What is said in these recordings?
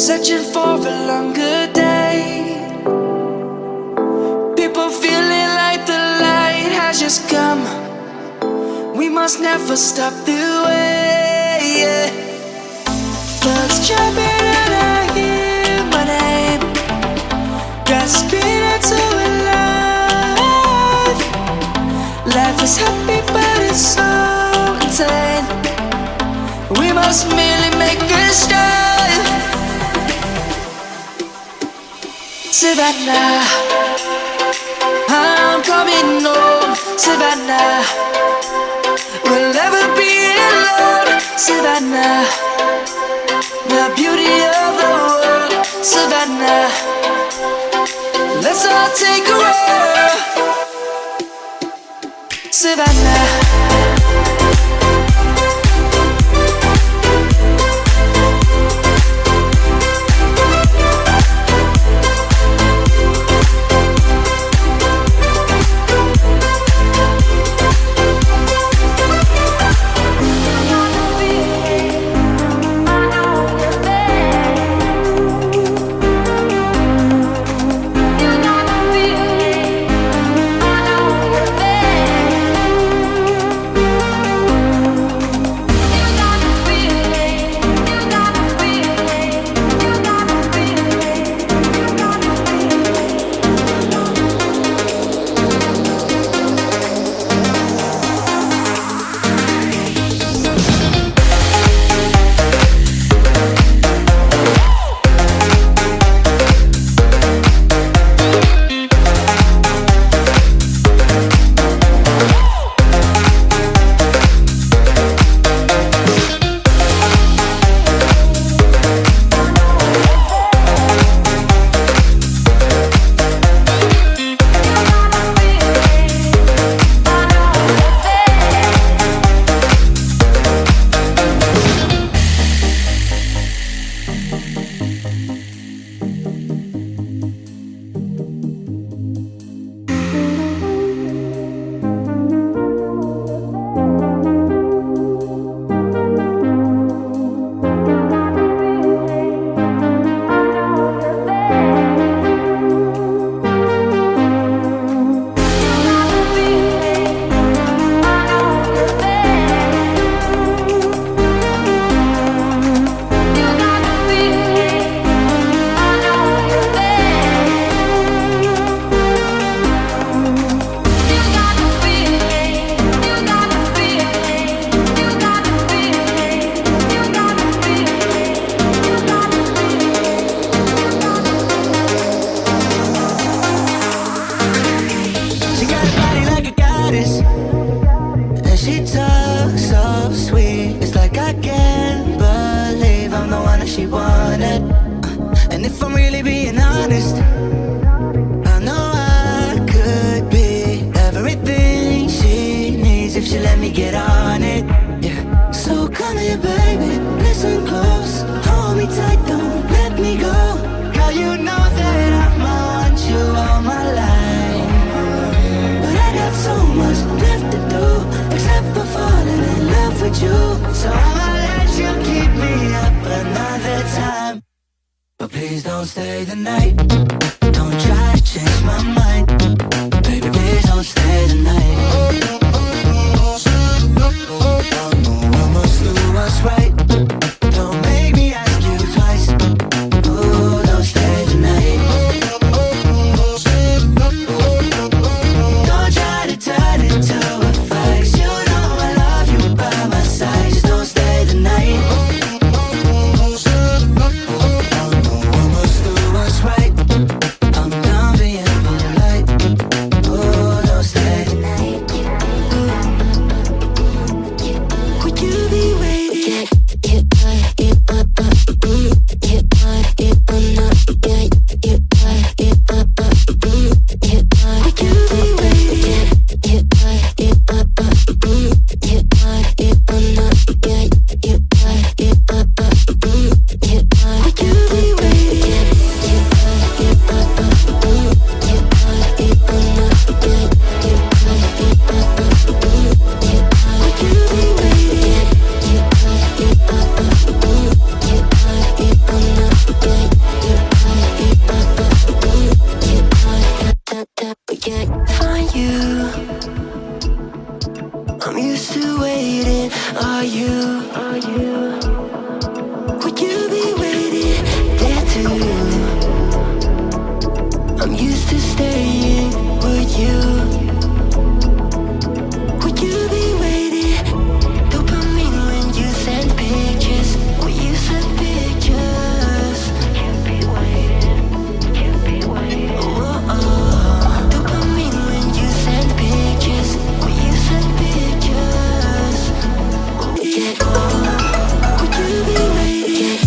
searching for a longer day. People feeling like the light has just come. We must never stop the way, yeah. Birds jumping and I hear my name, grasping into a life. Life is happy but it's so insane. We must merely make a start. Savannah, I'm coming home. Savannah, we'll never be alone. Savannah, the beauty of the world. Savannah, let's all take a walk. Savannah, she wanted. And if I'm really being honest, I know I could be everything she needs if she let me get on it, yeah. So come here, baby, listen close, hold me tight, don't let me go. Girl, you know that I'ma want you all my life, but I got so much left to do, except for falling in love with you. So I'ma let you keep me up another time, but please don't stay the night. Don't try to change my mind, baby, please don't stay the night. I must do what's right, don't make me ask you twice. Oh, don't stay the night. Don't try to turn it to a fight, 'cause you know I love you by my side. Just don't stay the night. Right. I'm done being polite. Oh, don't stay the night. Would you be waiting? Yeah. used to waiting. Are you? Would you be waiting there too? I'm used to staying. Would you? Would you be waiting? Dopamine when you send pictures. When you send pictures. Can't be waiting. Can't be waiting. Oh, dopamine when you send pictures. When you send pictures. Yeah. Would you be waiting?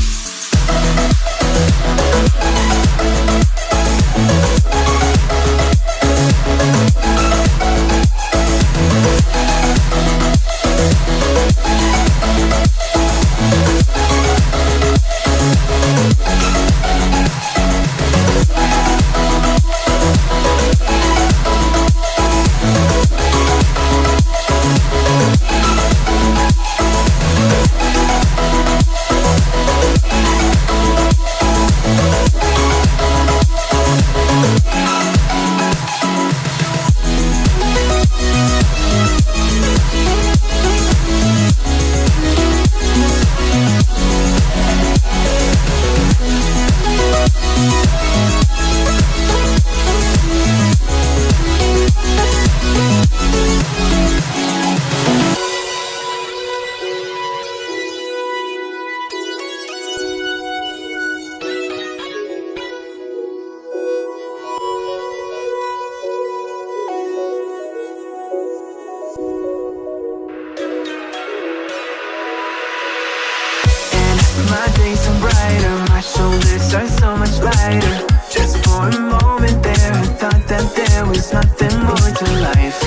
My days are brighter, my shoulders are so much lighter. Just for a moment there, I thought that there was nothing more to life.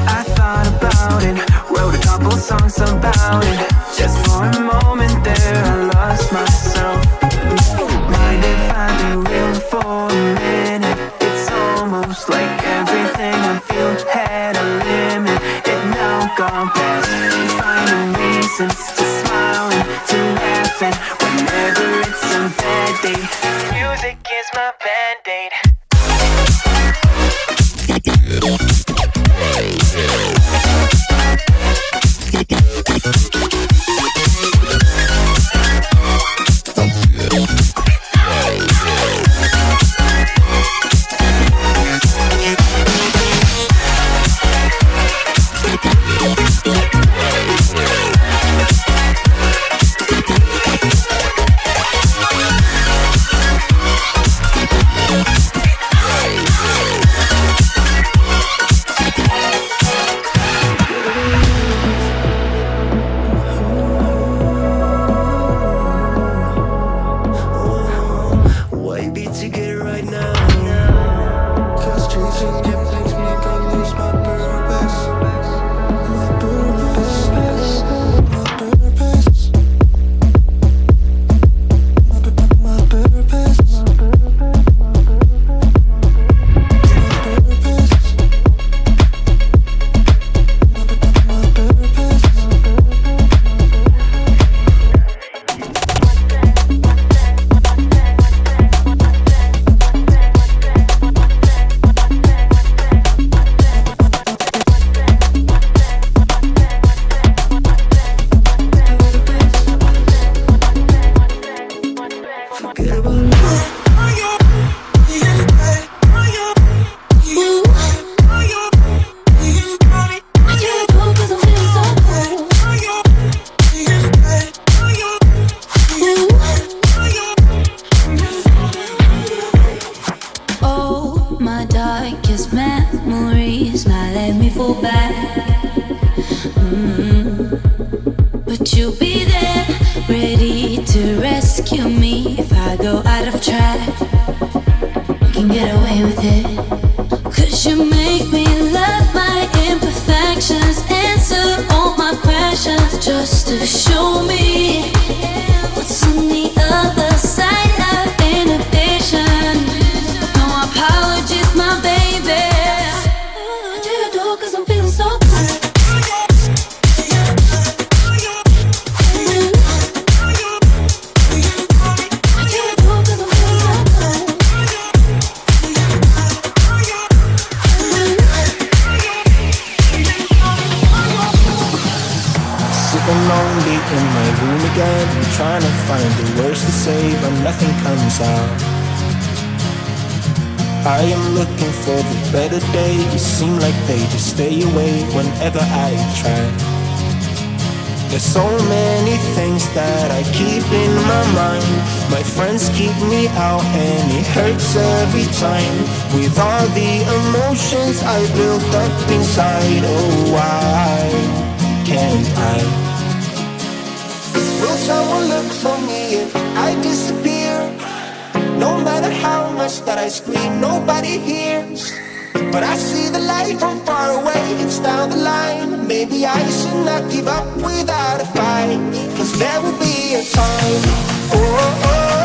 I thought about it, wrote a couple songs about it. Just for a moment there, I lost myself. Mind if I be real for a minute? It's almost like everything I feel had a limit. It now gone past, finding reasons to smile and to laugh, and whenever it's a bad day, music is my band-aid. But you'll be there, ready to rescue me if I go out of track. You can get away with it, 'cause you make me love my imperfections, answer all my questions, just to show me what's on the other side of inhibition. No apologies, my baby. I do it all 'cause I'm feeling so good. I do it all 'cause I'm feeling so good. and lonely in my room again, trying to find the words to say, but nothing comes out. I am looking for the better days, seem like they just stay away whenever I try. There's so many things that I keep in my mind. My friends keep me out and it hurts every time. With all the emotions I built up inside, oh why can't I? Will someone look for me if I disappear? No matter how much that I scream, nobody hears. But I see the light from far away, it's down the line. Maybe I should not give up without a fight, 'cause there will be a time, oh, oh,